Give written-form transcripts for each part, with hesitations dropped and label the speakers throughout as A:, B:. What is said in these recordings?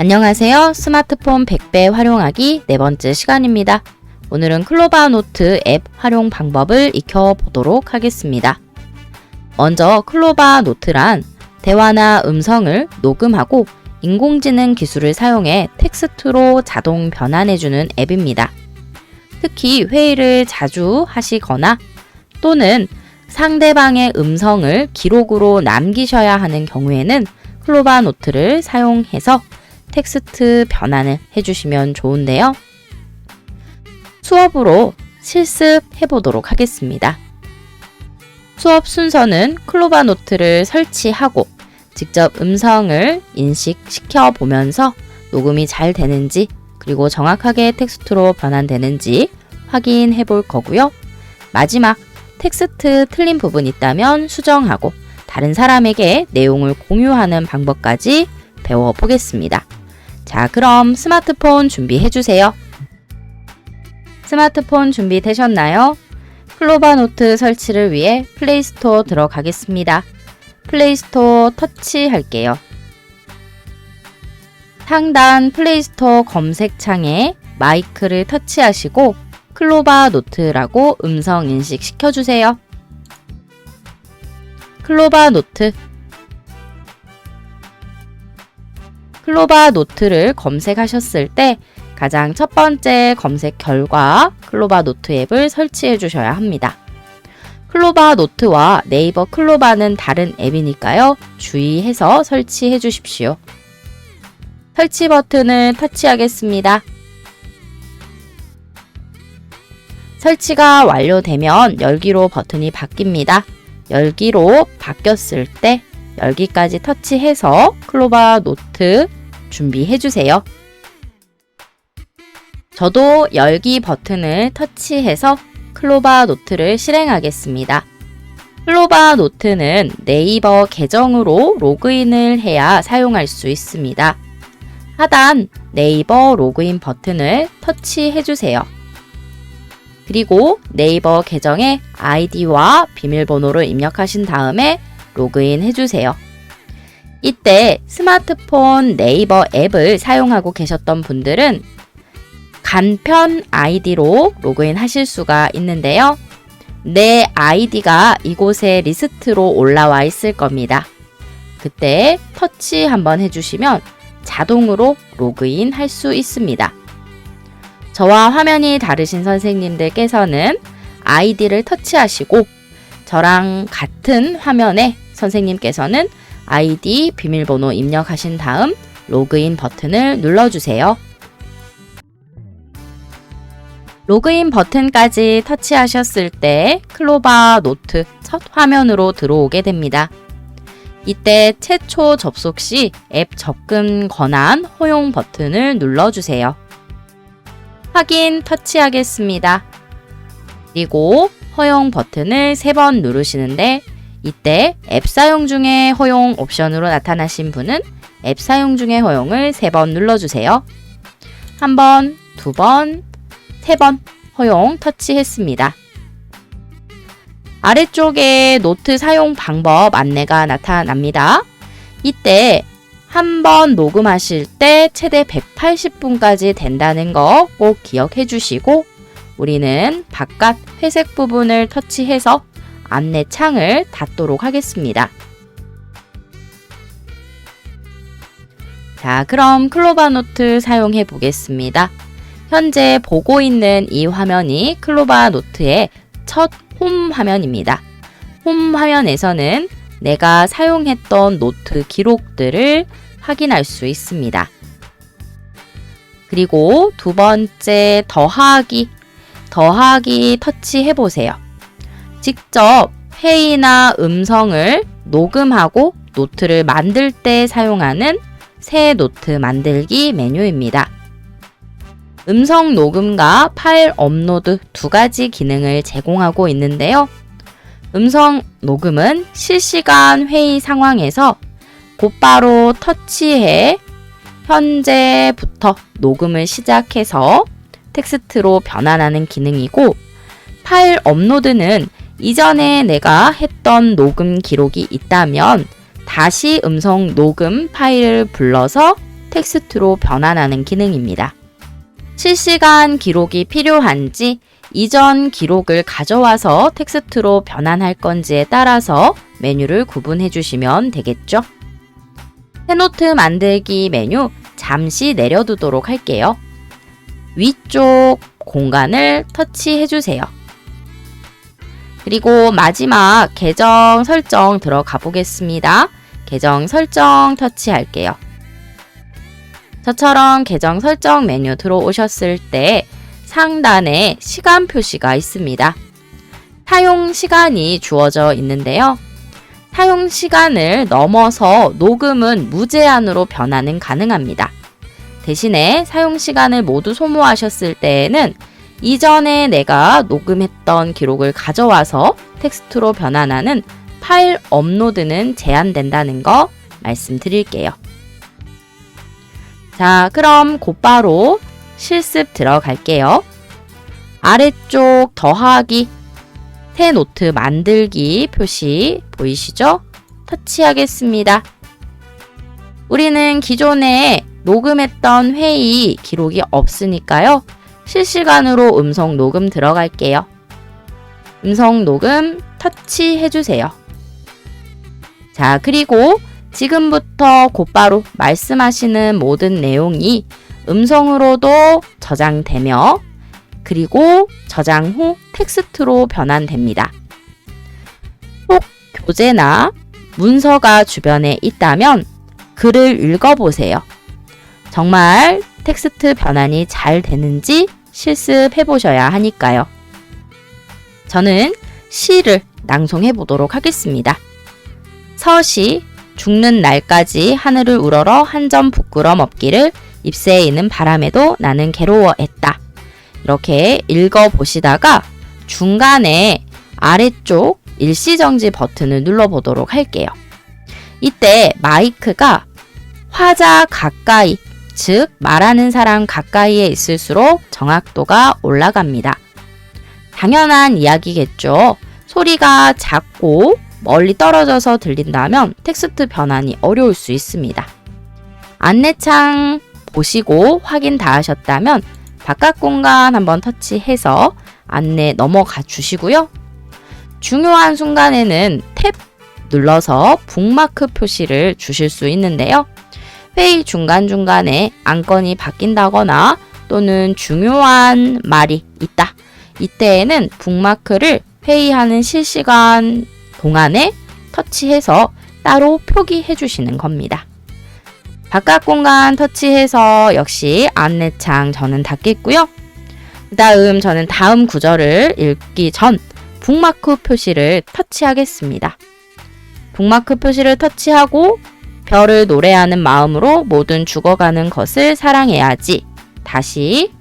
A: 안녕하세요. 스마트폰 100배 활용하기 네 번째 시간입니다. 오늘은 클로바 노트 앱 활용 방법을 익혀보도록 하겠습니다. 먼저 클로바 노트란 대화나 음성을 녹음하고 인공지능 기술을 사용해 텍스트로 자동 변환해주는 앱입니다. 특히 회의를 자주 하시거나 또는 상대방의 음성을 기록으로 남기셔야 하는 경우에는 클로바 노트를 사용해서 텍스트 변환을 해주시면 좋은데요. 수업으로 실습해 보도록 하겠습니다. 수업 순서는 클로바 노트를 설치하고 직접 음성을 인식시켜 보면서 녹음이 잘 되는지 그리고 정확하게 텍스트로 변환되는지 확인해 볼 거고요. 마지막 텍스트 틀린 부분 있다면 수정하고 다른 사람에게 내용을 공유하는 방법까지 배워보겠습니다. 자, 그럼 스마트폰 준비해 주세요. 스마트폰 준비되셨나요? 클로바 노트 설치를 위해 플레이스토어 들어가겠습니다. 플레이스토어 터치할게요. 상단 플레이스토어 검색창에 마이크를 터치하시고 클로바 노트라고 음성 인식 시켜주세요. 클로바 노트. 클로바 노트를 검색하셨을 때 가장 첫 번째 검색 결과 클로바 노트 앱을 설치해 주셔야 합니다. 클로바 노트와 네이버 클로바는 다른 앱이니까요. 주의해서 설치해 주십시오. 설치 버튼을 터치하겠습니다. 설치가 완료되면 열기로 버튼이 바뀝니다. 열기로 바뀌었을 때 열기까지 터치해서 클로바 노트 준비해 주세요. 저도 열기 버튼을 터치해서 클로바 노트를 실행하겠습니다. 클로바 노트는 네이버 계정으로 로그인을 해야 사용할 수 있습니다. 하단 네이버 로그인 버튼을 터치해 주세요. 그리고 네이버 계정에 아이디와 비밀번호를 입력하신 다음에 로그인 해주세요. 이때 스마트폰 네이버 앱을 사용하고 계셨던 분들은 간편 아이디로 로그인 하실 수가 있는데요. 내 아이디가 이곳에 리스트로 올라와 있을 겁니다. 그때 터치 한번 해주시면 자동으로 로그인 할 수 있습니다. 저와 화면이 다르신 선생님들께서는 아이디를 터치하시고 저랑 같은 화면에 선생님께서는 아이디 비밀번호 입력하신 다음 로그인 버튼을 눌러주세요. 로그인 버튼까지 터치하셨을 때 클로바 노트 첫 화면으로 들어오게 됩니다. 이때 최초 접속 시 앱 접근 권한 허용 버튼을 눌러주세요. 확인 터치하겠습니다. 그리고 허용 버튼을 3번 누르시는데 이때 앱 사용 중에 허용 옵션으로 나타나신 분은 앱 사용 중에 허용을 3번 눌러주세요. 1번, 2번, 3번 허용 터치했습니다. 아래쪽에 노트 사용 방법 안내가 나타납니다. 이때 한 번 녹음하실 때 최대 180분까지 된다는 거 꼭 기억해 주시고 우리는 바깥 회색 부분을 터치해서 안내 창을 닫도록 하겠습니다. 자, 그럼 클로바 노트 사용해 보겠습니다. 현재 보고 있는 이 화면이 클로바 노트의 첫 홈 화면입니다. 홈 화면에서는 내가 사용했던 노트 기록들을 확인할 수 있습니다. 그리고 두 번째 더하기 터치해 보세요. 직접 회의나 음성을 녹음하고 노트를 만들 때 사용하는 새 노트 만들기 메뉴입니다. 음성 녹음과 파일 업로드 두 가지 기능을 제공하고 있는데요. 음성 녹음은 실시간 회의 상황에서 곧바로 터치해 현재부터 녹음을 시작해서 텍스트로 변환하는 기능이고, 파일 업로드는 이전에 내가 했던 녹음 기록이 있다면 다시 음성 녹음 파일을 불러서 텍스트로 변환하는 기능입니다. 실시간 기록이 필요한지 이전 기록을 가져와서 텍스트로 변환할 건지에 따라서 메뉴를 구분해 주시면 되겠죠. 새 노트 만들기 메뉴 잠시 내려두도록 할게요. 위쪽 공간을 터치해 주세요. 그리고 마지막 계정 설정 들어가 보겠습니다. 계정 설정 터치할게요. 저처럼 계정 설정 메뉴 들어오셨을 때 상단에 시간 표시가 있습니다. 사용 시간이 주어져 있는데요. 사용 시간을 넘어서 녹음은 무제한으로 변환은 가능합니다. 대신에 사용 시간을 모두 소모하셨을 때에는 이전에 내가 녹음했던 기록을 가져와서 텍스트로 변환하는 파일 업로드는 제한된다는 거 말씀드릴게요. 자, 그럼 곧바로 실습 들어갈게요. 아래쪽 더하기, 새 노트 만들기 표시 보이시죠? 터치하겠습니다. 우리는 기존에 녹음했던 회의 기록이 없으니까요. 실시간으로 음성 녹음 들어갈게요. 음성 녹음 터치해주세요. 자, 그리고 지금부터 곧바로 말씀하시는 모든 내용이 음성으로도 저장되며 그리고 저장 후 텍스트로 변환됩니다. 혹 교재나 문서가 주변에 있다면 글을 읽어보세요. 정말 텍스트 변환이 잘 되는지 실습해 보셔야 하니까요. 저는 시를 낭송해 보도록 하겠습니다. 서시 죽는 날까지 하늘을 우러러 한 점 부끄럼 없기를 잎새에 있는 바람에도 나는 괴로워했다. 이렇게 읽어보시다가 중간에 아래쪽 일시정지 버튼을 눌러보도록 할게요. 이때 마이크가 화자 가까이, 즉 말하는 사람 가까이에 있을수록 정확도가 올라갑니다. 당연한 이야기겠죠. 소리가 작고 멀리 떨어져서 들린다면 텍스트 변환이 어려울 수 있습니다. 안내창 보시고 확인 다 하셨다면 바깥 공간 한번 터치해서 안내 넘어가 주시고요. 중요한 순간에는 탭 눌러서 북마크 표시를 주실 수 있는데요. 회의 중간중간에 안건이 바뀐다거나 또는 중요한 말이 있다. 이때에는 북마크를 회의하는 실시간 동안에 터치해서 따로 표기해 주시는 겁니다. 바깥 공간 터치해서 역시 안내창 저는 닫겠고요. 그 다음 저는 다음 구절을 읽기 전 북마크 표시를 터치하겠습니다. 북마크 표시를 터치하고 별을 노래하는 마음으로 모든 죽어가는 것을 사랑해야지. 다시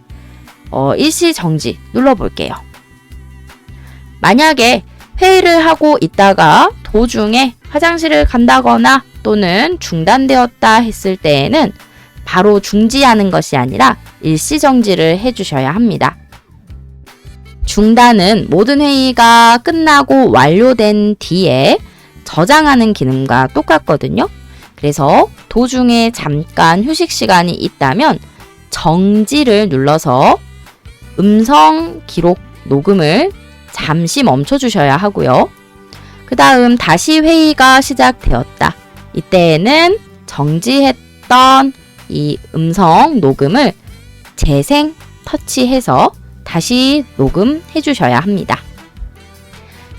A: 일시 정지 눌러볼게요. 만약에 회의를 하고 있다가 도중에 화장실을 간다거나 또는 중단되었다 했을 때에는 바로 중지하는 것이 아니라 일시 정지를 해주셔야 합니다. 중단은 모든 회의가 끝나고 완료된 뒤에 저장하는 기능과 똑같거든요. 그래서 도중에 잠깐 휴식 시간이 있다면 정지를 눌러서 음성 기록 녹음을 잠시 멈춰주셔야 하고요. 그 다음 다시 회의가 시작되었다. 이때에는 정지했던 이 음성 녹음을 재생 터치해서 다시 녹음해 주셔야 합니다.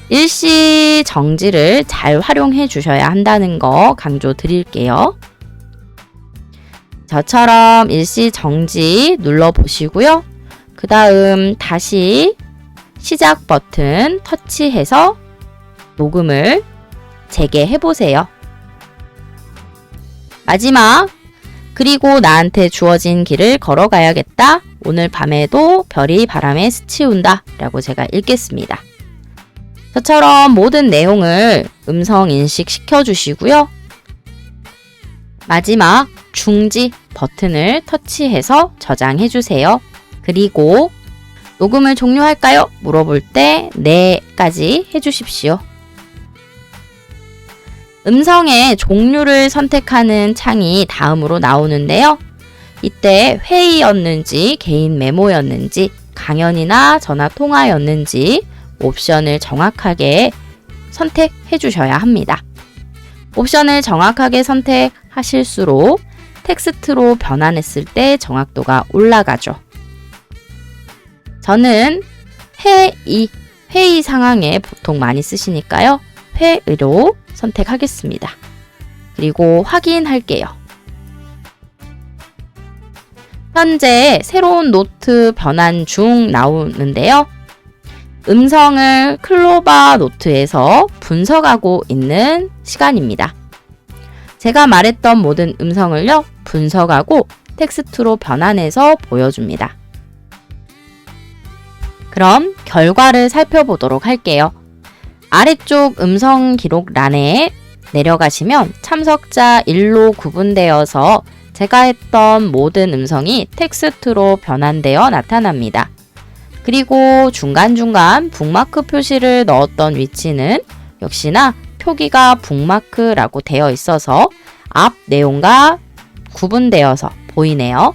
A: 일시 정지를 잘 활용해 주셔야 한다는 거 강조 드릴게요. 저처럼 일시 정지 눌러 보시고요. 그 다음 다시 시작 버튼 터치해서 녹음을 재개해 보세요. 마지막, 그리고 나한테 주어진 길을 걸어가야겠다. 오늘 밤에도 별이 바람에 스치운다. 라고 제가 읽겠습니다. 저처럼 모든 내용을 음성 인식 시켜주시고요. 마지막 중지 버튼을 터치해서 저장해주세요. 그리고 녹음을 종료할까요? 물어볼 때 네까지 해주십시오. 음성의 종류를 선택하는 창이 다음으로 나오는데요. 이때 회의였는지 개인 메모였는지 강연이나 전화 통화였는지 옵션을 정확하게 선택해 주셔야 합니다. 옵션을 정확하게 선택하실수록 텍스트로 변환했을 때 정확도가 올라가죠. 저는 회의 상황에 보통 많이 쓰시니까요. 회의로 선택하겠습니다. 그리고 확인할게요. 현재 새로운 노트 변환 중 나오는데요. 음성을 클로바 노트에서 분석하고 있는 시간입니다. 제가 말했던 모든 음성을요, 분석하고 텍스트로 변환해서 보여줍니다. 그럼 결과를 살펴보도록 할게요. 아래쪽 음성 기록란에 내려가시면 참석자 1로 구분되어서 제가 했던 모든 음성이 텍스트로 변환되어 나타납니다. 그리고 중간중간 북마크 표시를 넣었던 위치는 역시나 표기가 북마크라고 되어 있어서 앞 내용과 구분되어서 보이네요.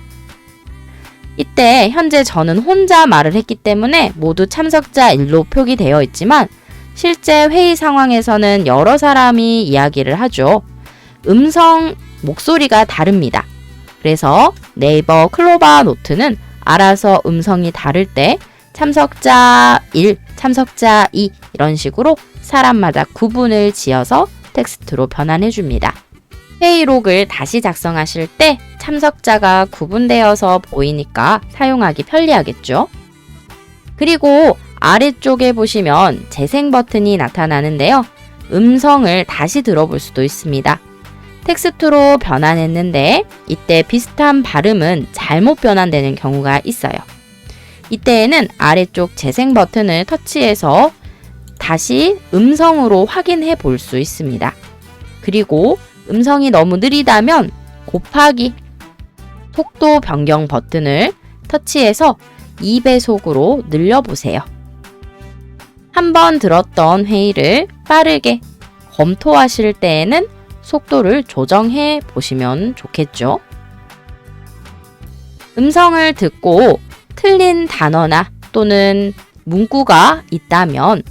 A: 이때 현재 저는 혼자 말을 했기 때문에 모두 참석자 1로 표기되어 있지만 실제 회의 상황에서는 여러 사람이 이야기를 하죠. 음성, 목소리가 다릅니다. 그래서 네이버 클로바 노트는 알아서 음성이 다를 때 참석자 1, 참석자 2 이런 식으로 사람마다 구분을 지어서 텍스트로 변환해 줍니다. 회의록을 다시 작성하실 때 참석자가 구분되어서 보이니까 사용하기 편리하겠죠. 그리고 아래쪽에 보시면 재생 버튼이 나타나는데요. 음성을 다시 들어볼 수도 있습니다. 텍스트로 변환했는데 이때 비슷한 발음은 잘못 변환되는 경우가 있어요. 이때에는 아래쪽 재생 버튼을 터치해서 다시 음성으로 확인해 볼 수 있습니다. 그리고 음성이 너무 느리다면 곱하기 속도 변경 버튼을 터치해서 2배속으로 늘려보세요. 한번 들었던 회의를 빠르게 검토하실 때에는 속도를 조정해 보시면 좋겠죠. 음성을 듣고 틀린 단어나 또는 문구가 있다면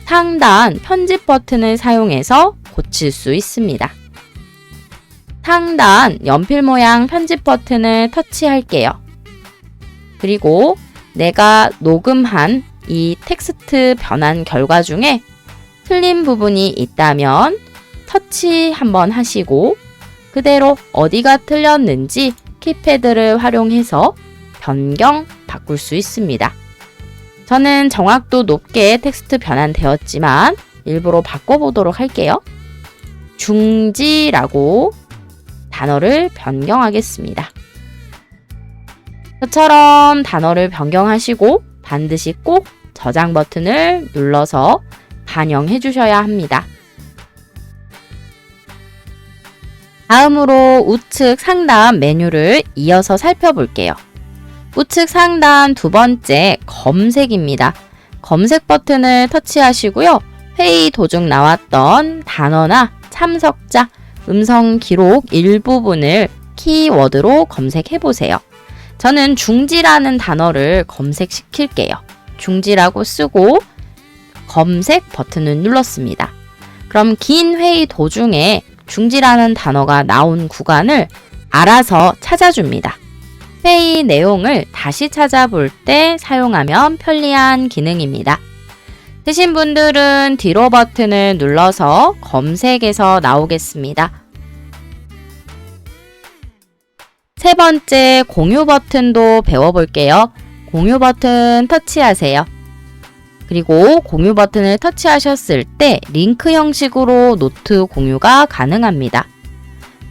A: 상단 편집 버튼을 사용해서 고칠 수 있습니다. 상단 연필 모양 편집 버튼을 터치할게요. 그리고 내가 녹음한 이 텍스트 변환 결과 중에 틀린 부분이 있다면 터치 한번 하시고 그대로 어디가 틀렸는지 키패드를 활용해서 변경 바꿀 수 있습니다. 저는 정확도 높게 텍스트 변환되었지만 일부러 바꿔보도록 할게요. 중지라고 단어를 변경하겠습니다. 저처럼 단어를 변경하시고 반드시 꼭 저장 버튼을 눌러서 반영해 주셔야 합니다. 다음으로 우측 상단 메뉴를 이어서 살펴볼게요. 우측 상단 두 번째 검색입니다. 검색 버튼을 터치하시고요. 회의 도중 나왔던 단어나 참석자, 음성 기록 일부분을 키워드로 검색해 보세요. 저는 중지라는 단어를 검색시킬게요. 중지라고 쓰고 검색 버튼을 눌렀습니다. 그럼 긴 회의 도중에 중지라는 단어가 나온 구간을 알아서 찾아줍니다. 회의 내용을 다시 찾아볼 때 사용하면 편리한 기능입니다. 쓰신 분들은 뒤로 버튼을 눌러서 검색에서 나오겠습니다. 세 번째 공유 버튼도 배워볼게요. 공유 버튼 터치하세요. 그리고 공유 버튼을 터치하셨을 때 링크 형식으로 노트 공유가 가능합니다.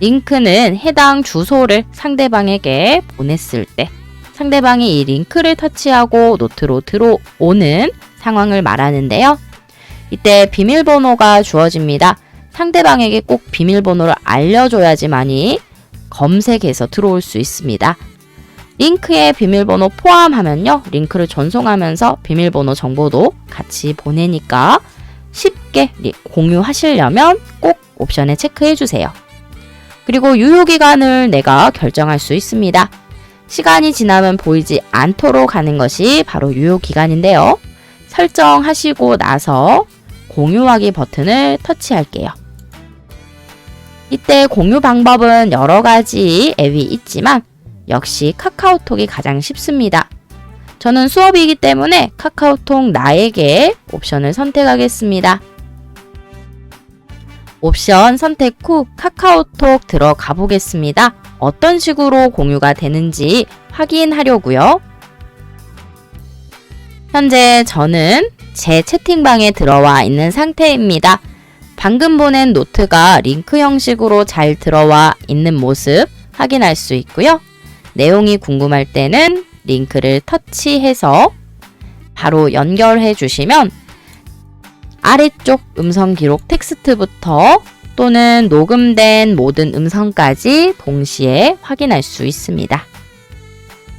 A: 링크는 해당 주소를 상대방에게 보냈을 때 상대방이 이 링크를 터치하고 노트로 들어오는 상황을 말하는데요. 이때 비밀번호가 주어집니다. 상대방에게 꼭 비밀번호를 알려줘야지만이 검색해서 들어올 수 있습니다. 링크에 비밀번호 포함하면요. 링크를 전송하면서 비밀번호 정보도 같이 보내니까 쉽게 공유하시려면 꼭 옵션에 체크해 주세요. 그리고 유효기간을 내가 결정할 수 있습니다. 시간이 지나면 보이지 않도록 하는 것이 바로 유효기간인데요. 설정하시고 나서 공유하기 버튼을 터치할게요. 이때 공유 방법은 여러 가지 앱이 있지만 역시 카카오톡이 가장 쉽습니다. 저는 수업이기 때문에 카카오톡 나에게 옵션을 선택하겠습니다. 옵션 선택 후 카카오톡 들어가 보겠습니다. 어떤 식으로 공유가 되는지 확인하려고요. 현재 저는 제 채팅방에 들어와 있는 상태입니다. 방금 보낸 노트가 링크 형식으로 잘 들어와 있는 모습 확인할 수 있고요. 내용이 궁금할 때는 링크를 터치해서 바로 연결해 주시면 아래쪽 음성 기록 텍스트부터 또는 녹음된 모든 음성까지 동시에 확인할 수 있습니다.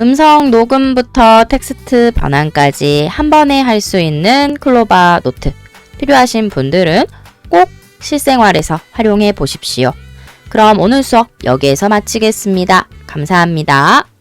A: 음성 녹음부터 텍스트 변환까지 한 번에 할 수 있는 클로바 노트 필요하신 분들은 꼭 실생활에서 활용해 보십시오. 그럼 오늘 수업 여기에서 마치겠습니다. 감사합니다.